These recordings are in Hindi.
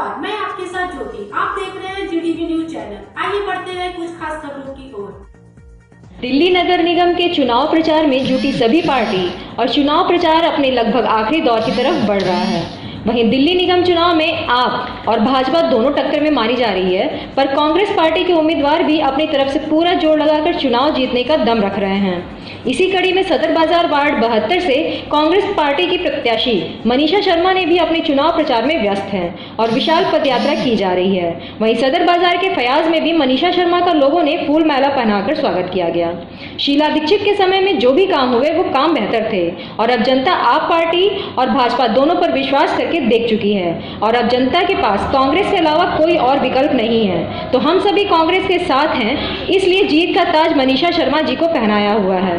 नमस्कार, मैं आपके साथ ज्योति। आप देख रहे हैं जीटीवी न्यूज चैनल। आइए बढ़ते हैं कुछ खास खबरों की ओर। दिल्ली नगर निगम के चुनाव प्रचार में जुटी सभी पार्टी और चुनाव प्रचार अपने लगभग आखिरी दौर की तरफ बढ़ रहा है। वहीं दिल्ली निगम चुनाव में आप और भाजपा दोनों टक्कर में मानी जा रही है, पर कांग्रेस पार्टी के उम्मीदवार भी अपनी तरफ से पूरा जोर लगाकर चुनाव जीतने का दम रख रहे हैं। इसी कड़ी में सदर बाजार वार्ड 72 से कांग्रेस पार्टी की प्रत्याशी मनीषा शर्मा ने भी अपने चुनाव प्रचार में व्यस्त हैं और विशाल पदयात्रा की जा रही है। वहीं सदर बाजार के फयाज में भी मनीषा शर्मा का लोगों ने फूल माला पहनाकर स्वागत किया गया। शीला दीक्षित के समय में जो भी काम हुए वो काम बेहतर थे और अब जनता आप पार्टी और भाजपा दोनों पर विश्वास करके देख चुकी है और अब जनता के पास कांग्रेस के अलावा कोई और विकल्प नहीं है। तो हम सभी कांग्रेस के साथ हैं, इसलिए जीत का ताज मनीषा शर्मा जी को पहनाया हुआ है।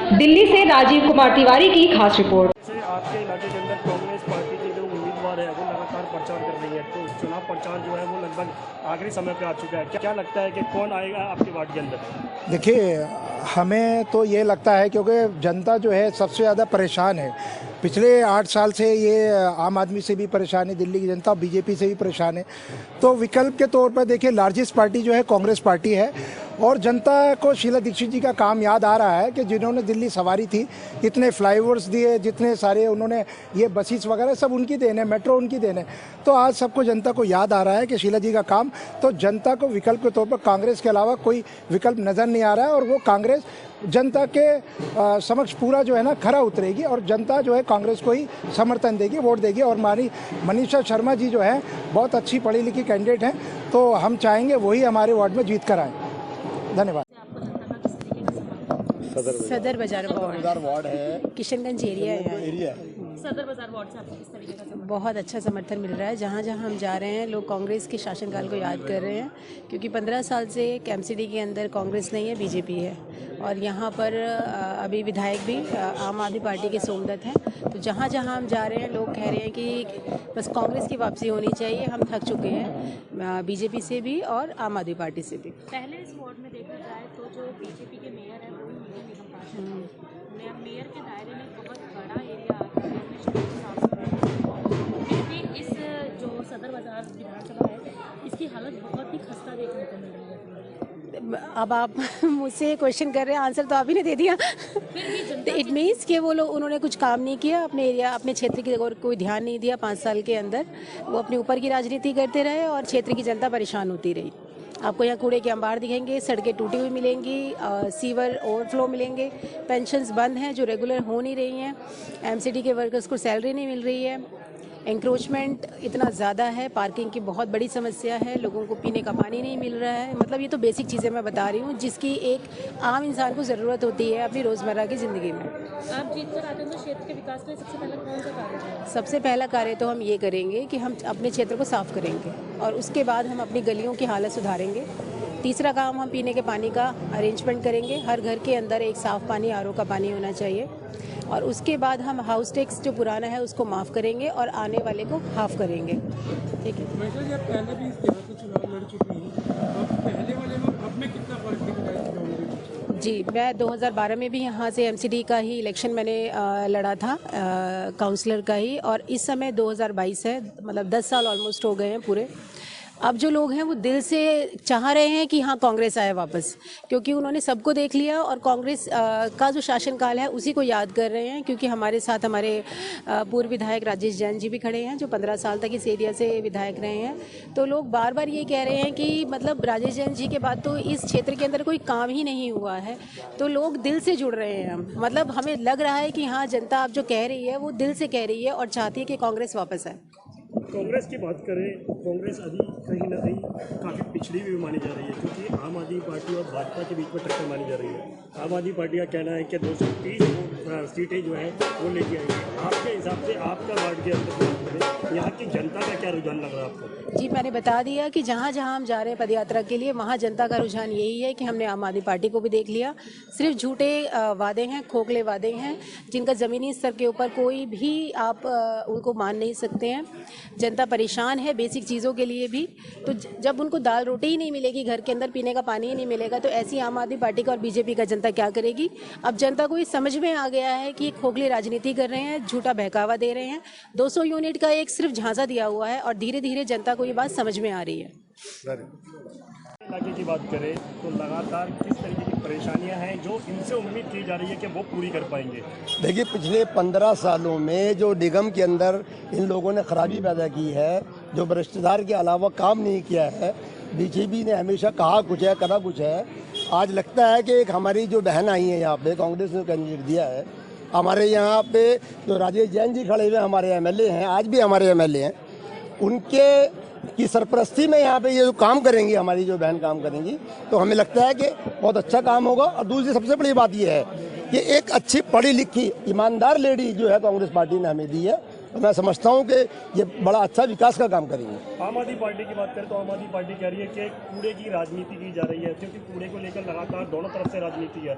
दिल्ली से राजीव कुमार तिवारी की खास रिपोर्ट। आपके इलाके के अंदर कांग्रेस पार्टी के जो उम्मीदवार है वो लगातार प्रचार कर रही है, तो चुनाव प्रचार जो है वो लगभग आखिरी समय पे आ चुका है। क्या लगता है कि कौन आएगा आपके वार्ड के अंदर? देखिए, हमें तो ये लगता है क्योंकि जनता जो है सबसे ज़्यादा परेशान है। पिछले 8 साल से ये आम आदमी से भी परेशान है, दिल्ली की जनता बीजेपी से भी परेशान है। तो विकल्प के तौर पर देखिए, लार्जेस्ट पार्टी जो है कांग्रेस पार्टी है और जनता को शीला दीक्षित जी का काम याद आ रहा है कि जिन्होंने दिल्ली सवारी थी, इतने फ्लाईओवर्स दिए, जितने सारे उन्होंने ये बसेस वगैरह सब उनकी देन है, मेट्रो उनकी देन है। तो आज सबको जनता को याद आ रहा है कि शीला जी का काम, तो जनता को विकल्प के तौर पर कांग्रेस के अलावा कोई विकल्प नज़र नहीं आ रहा है और वो कांग्रेस जनता के समक्ष पूरा जो है ना खरा उतरेगी और जनता जो है कांग्रेस को ही समर्थन देगी, वोट देगी। और हमारी मनीषा शर्मा जी जो है बहुत अच्छी पढ़ी लिखी कैंडिडेट हैं, तो हम चाहेंगे वही हमारे वार्ड में जीत कर आए। धन्यवाद। सदर बाजार वार्ड है, किशनगंज एरिया है। सदर बाजार वार्ड से आपको किस तरीके का बहुत अच्छा समर्थन मिल रहा है। जहाँ जहाँ हम जा रहे हैं लोग कांग्रेस के शासनकाल को याद कर रहे हैं, क्योंकि 15 साल से कैंपसिटी के अंदर कांग्रेस नहीं है, बीजेपी है। और यहाँ पर अभी विधायक भी आम आदमी पार्टी के सोमदत्त हैं। तो जहाँ जहाँ हम जा रहे हैं लोग कह रहे हैं कि बस कांग्रेस की वापसी होनी चाहिए, हम थक चुके हैं बीजेपी से भी और आम आदमी पार्टी से भी। पहले इस वार्ड में देखा जाए तो जो बीजेपी के मेयर है वो ही निगम पार्षद है। मेयर के दायरे में बहुत बड़ा एरिया आता है, इस जो सदर बाजार विधानसभा है इसकी हालत बहुत ही खस्ता देखने को मिल रही है। अब आप मुझसे क्वेश्चन कर रहे हैं, आंसर तो आप ही ने दे दिया। इट मीन्स कि वो लोग उन्होंने कुछ काम नहीं किया अपने एरिया, अपने क्षेत्र की और कोई ध्यान नहीं दिया 5 साल के अंदर। वो अपने ऊपर की राजनीति करते रहे और क्षेत्र की जनता परेशान होती रही। आपको यहाँ कूड़े के अंबार दिखेंगे, सड़कें टूटी हुई मिलेंगी, सीवर ओवरफ्लो मिलेंगे, पेंशन्स बंद हैं जो रेगुलर हो नहीं रही हैं, एमसीडी के वर्कर्स को सैलरी नहीं मिल रही है, एंक्रोचमेंट इतना ज़्यादा है, पार्किंग की बहुत बड़ी समस्या है, लोगों को पीने का पानी नहीं मिल रहा है। मतलब ये तो बेसिक चीज़ें मैं बता रही हूँ जिसकी एक आम इंसान को ज़रूरत होती है अपनी रोज़मर्रा की ज़िंदगी में। आप जीत कर आते हैं तो क्षेत्र के विकास के लिए सबसे पहले कौन सा कार्य करेंगे? सबसे पहला कार्य तो हम ये करेंगे कि हम अपने क्षेत्र को साफ़ करेंगे और उसके बाद हम अपनी गलियों की हालत सुधारेंगे। तीसरा काम, हम पीने के पानी का अरेंजमेंट करेंगे। हर घर के अंदर एक साफ़ पानी, आरओ का पानी होना चाहिए। और उसके बाद हम हाउस टैक्स जो पुराना है उसको माफ़ करेंगे और आने वाले को हाफ करेंगे। ठीक है। पहले भी इस तरह से चुनाव लड़ चुकी हैं, अब पहले वाले में अब में कितना फर्क दिख रहा है? जी, मैं 2012 में भी यहाँ से एमसीडी का ही इलेक्शन मैंने लड़ा था, काउंसलर का ही, और इस समय 2022 है, मतलब 10 साल ऑलमोस्ट हो गए हैं पूरे। अब जो लोग हैं वो दिल से चाह रहे हैं कि हाँ कांग्रेस आए वापस, क्योंकि उन्होंने सबको देख लिया और कांग्रेस का जो शासनकाल है उसी को याद कर रहे हैं। क्योंकि हमारे साथ हमारे पूर्व विधायक राजेश जैन जी भी खड़े हैं जो 15 साल तक इस एरिया से विधायक रहे हैं। तो लोग बार बार ये कह रहे हैं कि मतलब राजेश जैन जी के बाद तो इस क्षेत्र के अंदर कोई काम ही नहीं हुआ है। तो लोग दिल से जुड़ रहे हैं। मतलब हमें लग रहा है कि हाँ जनता अब जो कह रही है वो दिल से कह रही है और चाहती है कि कांग्रेस वापस आए। कांग्रेस की बात करें, कांग्रेस अभी कहीं ना कहीं काफ़ी पिछड़ी भी मानी जा रही है, क्योंकि आम आदमी पार्टी और भाजपा के बीच में टक्कर मानी जा रही है। आम आदमी पार्टी का कहना है कि 230 सीटें जो है वो लेके आएंगे। आपके हिसाब से आपका वार्ड के अंदर यहाँ की जनता का क्या रुझान लग रहा है आपको? जी, मैंने बता दिया कि जहाँ जहाँ हम जा रहे हैं पदयात्रा के लिए वहाँ जनता का रुझान यही है कि हमने आम आदमी पार्टी को भी देख लिया। सिर्फ झूठे वादे हैं, खोखले वादे हैं, जिनका ज़मीनी स्तर के ऊपर कोई भी आप उनको मान नहीं सकते हैं। जनता परेशान है बेसिक चीज़ों के लिए भी। तो जब उनको दाल रोटी ही नहीं मिलेगी, घर के अंदर पीने का पानी ही नहीं मिलेगा, तो ऐसी आम आदमी पार्टी का और बीजेपी का जनता क्या करेगी। अब जनता को ये समझ में आ गया है कि खोखली राजनीति कर रहे हैं, झूठा बहकावा दे रहे हैं। 200 यूनिट का एक सिर्फ झांसा दिया हुआ है और धीरे धीरे जनता को ये बात समझ में आ रही है। इलाके की बात करें तो लगातार किस तरीके की परेशानियां हैं जो इनसे उम्मीद की जा रही है कि वो पूरी कर पाएंगे? देखिए, पिछले 15 सालों में जो निगम के अंदर इन लोगों ने खराबी पैदा की है, जो भ्रष्टाचार के अलावा काम नहीं किया है, बीजेपी ने हमेशा कहा कुछ है करा कुछ है। आज लगता है कि एक हमारी जो बहन आई है यहाँ पे, कांग्रेस ने कैंडिडेट दिया है, हमारे यहाँ पे जो राजेश जैन जी खड़े हुए हमारे एमएलए हैं, आज भी हमारे एमएलए हैं, उनके की सरपरस्ती में यहाँ पे ये जो काम करेंगी, हमारी जो बहन काम करेंगी, तो हमें लगता है कि बहुत अच्छा काम होगा। और दूसरी सबसे बड़ी बात ये है कि एक अच्छी पढ़ी लिखी ईमानदार लेडी जो है कांग्रेस पार्टी ने हमें दी है, तो मैं समझता हूँ कि ये बड़ा अच्छा विकास का काम करेंगे। आम आदमी पार्टी की बात करें तो आम आदमी पार्टी कह रही है कि कूड़े की राजनीति की जा रही है, क्योंकि कूड़े को लेकर लगातार दोनों तरफ से राजनीति है।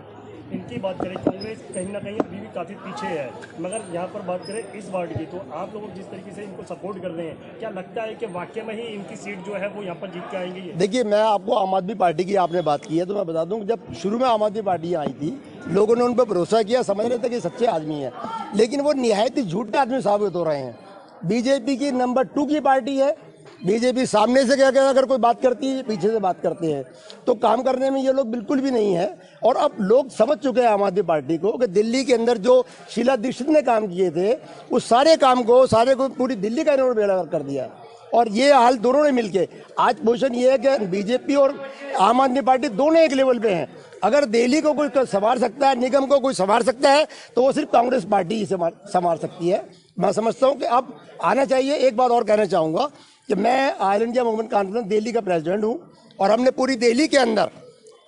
इनकी बात करें, कांग्रेस कहीं ना कहीं अभी भी काफ़ी पीछे है, मगर यहाँ पर बात करें इस वार्ड की, तो आप लोग जिस तरीके से इनको सपोर्ट कर रहे हैं, क्या लगता है कि वाकई में ही इनकी सीट जो है वो यहाँ पर जीत के आएंगी? देखिए, मैं आपको आम आदमी पार्टी की आपने बात की है तो मैं बता दूं, जब शुरू में आम आदमी पार्टी आई थी, लोगों ने उन पर भरोसा किया, समझ रहे थे कि सच्चे आदमी है, लेकिन वो निहायत ही झूठे आदमी साबित हो रहे हैं। बीजेपी की नंबर 2 की पार्टी है। बीजेपी सामने से क्या अगर कोई बात करती है, पीछे से बात करते हैं, तो काम करने में ये लोग बिल्कुल भी नहीं है। और अब लोग समझ चुके हैं आम आदमी पार्टी को कि दिल्ली के अंदर जो शीला दीक्षित ने काम किए थे, उस सारे काम को पूरी दिल्ली का इन्होंने बेड़ा कर दिया। और ये हाल दोनों ने मिलके, आज पोजीशन ये है कि बीजेपी और आम आदमी पार्टी दोनों एक लेवल पे हैं। अगर दिल्ली को कोई संभाल सकता है, निगम को कोई संभाल सकता है, तो वो सिर्फ कांग्रेस पार्टी ही संभाल सकती है। मैं समझता हूँ कि अब आना चाहिए। एक बात और कहना चाहूँगा कि मैं all India movement conference Delhi का प्रेसिडेंट हूँ, और हमने पूरी दिल्ली के अंदर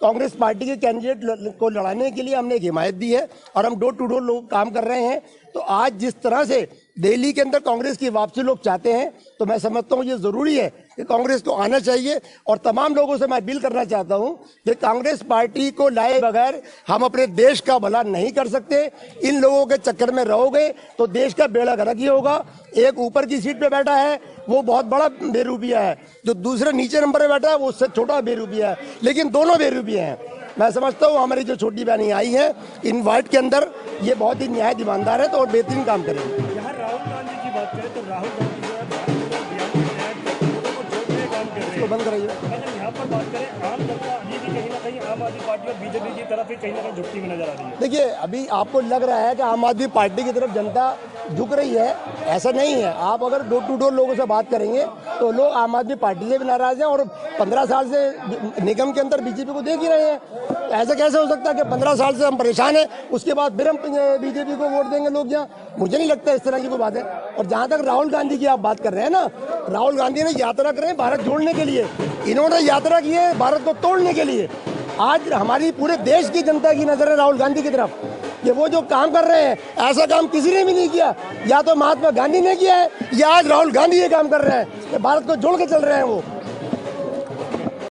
कांग्रेस पार्टी के कैंडिडेट को लड़ाने के लिए हमने एक हिमायत दी है, और हम डोर टू डोर लोग काम कर रहे हैं। तो आज जिस तरह से दिल्ली के अंदर कांग्रेस की वापसी लोग चाहते हैं, तो मैं समझता हूँ ये ज़रूरी है कि कांग्रेस को आना चाहिए। और तमाम लोगों से मैं अपील करना चाहता हूँ कि कांग्रेस पार्टी को लाए बगैर हम अपने देश का भला नहीं कर सकते। इन लोगों के चक्कर में रहोगे तो देश का बेड़ा गर्क ही होगा। एक ऊपर की सीट पे बैठा है वो बहुत बड़ा बेरूपिया है, जो दूसरे नीचे नंबर पे बैठा है वो उससे छोटा बेरूपिया है, लेकिन दोनों बेरूपिया हैं। मैं समझता हूँ हमारी जो छोटी बहनी आई है इन वार्ड के अंदर, ये बहुत ही न्याय ईमानदार है, तो और बेहतरीन काम करेंगे। यहाँ राहुल गांधी की बात करें तो राहुल गांधी जो है लोगों को जोड़ने का काम कर रहे हैं, बंद कराइए। अगर यहाँ पर बात करें, आम जनता अभी भी कहीं ना कहीं आम आदमी पार्टी और बीजेपी की तरफ ही कहीं ना कहीं झुकती हुई नजर आ रही है। देखिए, अभी आपको लग रहा है कि आम आदमी पार्टी की तरफ जनता झुक रही है, ऐसा नहीं है। आप अगर डोर टू डोर लोगों से बात करेंगे तो लोग आम आदमी पार्टी से भी नाराज हैं, और 15 साल से निगम के अंदर बीजेपी को देख ही रहे हैं। तो ऐसा कैसे हो सकता है कि 15 साल से हम परेशान हैं, उसके बाद फिर हम बीजेपी को वोट देंगे लोग? यहाँ मुझे नहीं लगता इस तरह की कोई बात है। और जहाँ तक राहुल गांधी की आप बात कर रहे हैं ना, राहुल गांधी ने यात्रा करें भारत जोड़ने के लिए, इन्होंने यात्रा की है भारत को तोड़ने के लिए। आज हमारी पूरे देश की जनता की नजर है राहुल गांधी की तरफ, कि वो जो काम कर रहे हैं ऐसा काम किसी ने भी नहीं किया। या तो महात्मा गांधी ने किया है, या आज राहुल गांधी ये काम कर रहे हैं कि भारत को जोड़ के चल रहे हैं वो।